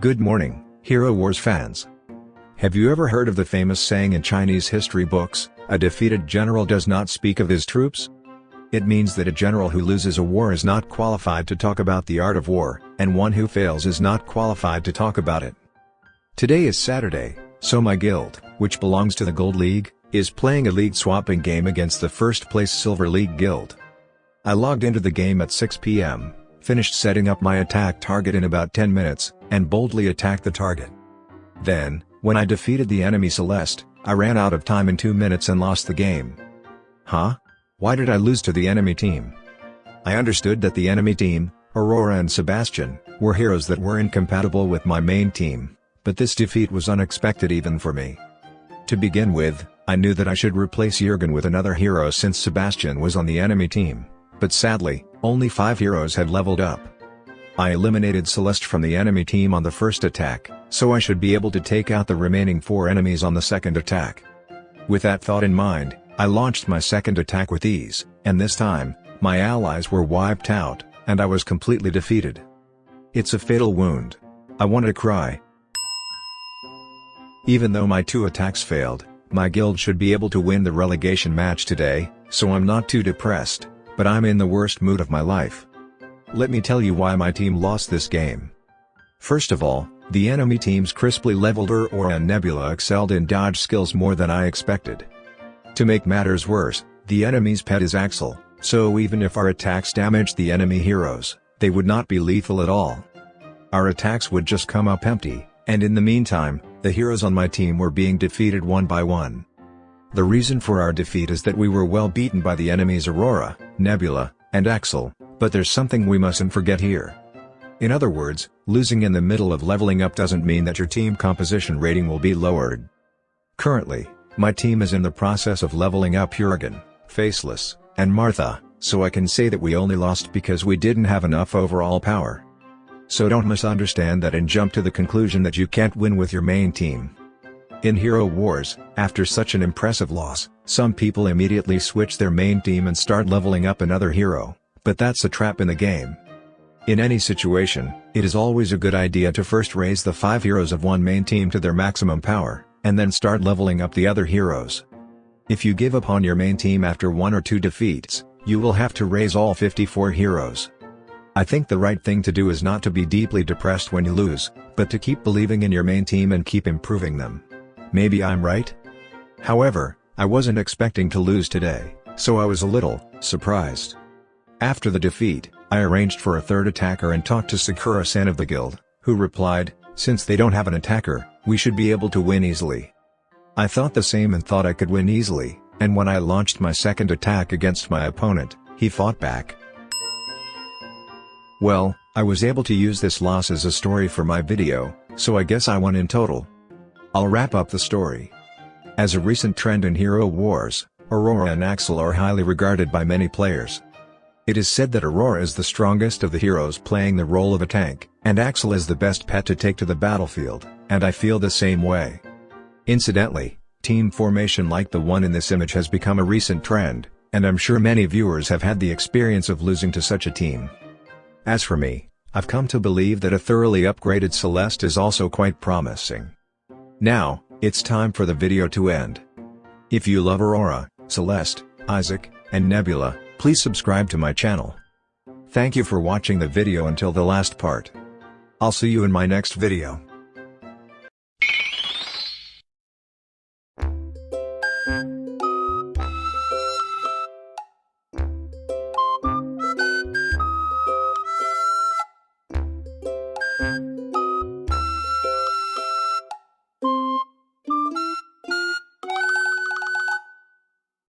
Good morning, Hero Wars fans. Have you ever heard of the famous saying in Chinese history books, "A defeated general does not speak of his troops"? It means that a general who loses a war is not qualified to talk about the art of war, and one who fails is not qualified to talk about it. Today is Saturday, so my guild, which belongs to the Gold League, is playing a league swapping game against the first place Silver League guild. I logged into the game at 6 p.m., finished setting up my attack target in about 10 minutes, and boldly attacked the target. Then, when I defeated the enemy Celeste, I ran out of time in 2 minutes and lost the game. Huh? Why did I lose to the enemy team? I understood that the enemy team, Aurora and Sebastian, were heroes that were incompatible with my main team, but this defeat was unexpected even for me. To begin with, I knew that I should replace Jurgen with another hero since Sebastian was on the enemy team, but sadly, only 5 heroes had leveled up. I eliminated Celeste from the enemy team on the first attack, so I should be able to take out the remaining 4 enemies on the second attack. With that thought in mind, I launched my second attack with ease, and this time, my allies were wiped out, and I was completely defeated. It's a fatal wound. I want to cry. Even though my 2 attacks failed, my guild should be able to win the relegation match today, so I'm not too depressed, but I'm in the worst mood of my life. Let me tell you why my team lost this game. First of all, the enemy team's crisply leveled Aurora and Nebula excelled in dodge skills more than I expected. To make matters worse, the enemy's pet is Axel, so even if our attacks damaged the enemy heroes, they would not be lethal at all. Our attacks would just come up empty, and in the meantime, the heroes on my team were being defeated one by one. The reason for our defeat is that we were well beaten by the enemy's Aurora, Nebula, and Axel, but there's something we mustn't forget here. In other words, losing in the middle of leveling up doesn't mean that your team composition rating will be lowered. Currently, my team is in the process of leveling up Jurgen, Faceless, and Martha, so I can say that we only lost because we didn't have enough overall power. So don't misunderstand that and jump to the conclusion that you can't win with your main team. In Hero Wars, after such an impressive loss, some people immediately switch their main team and start leveling up another hero, but that's a trap in the game. In any situation, it is always a good idea to first raise the 5 heroes of one main team to their maximum power, and then start leveling up the other heroes. If you give up on your main team after 1 or 2 defeats, you will have to raise all 54 heroes. I think the right thing to do is not to be deeply depressed when you lose, but to keep believing in your main team and keep improving them. Maybe I'm right? However, I wasn't expecting to lose today, so I was a little surprised. After the defeat, I arranged for a third attacker and talked to Sakura-san of the guild, who replied, "Since they don't have an attacker, we should be able to win easily." I thought the same and thought I could win easily, and when I launched my second attack against my opponent, he fought back. Well, I was able to use this loss as a story for my video, so I guess I won in total. I'll wrap up the story. As a recent trend in Hero Wars, Aurora and Axel are highly regarded by many players. It is said that Aurora is the strongest of the heroes playing the role of a tank, and Axel is the best pet to take to the battlefield, and I feel the same way. Incidentally, team formation like the one in this image has become a recent trend, and I'm sure many viewers have had the experience of losing to such a team. As for me, I've come to believe that a thoroughly upgraded Celeste is also quite promising. Now, it's time for the video to end. If you love Aurora, Celeste, Isaac, and Nebula, please subscribe to my channel. Thank you for watching the video until the last part. I'll see you in my next video.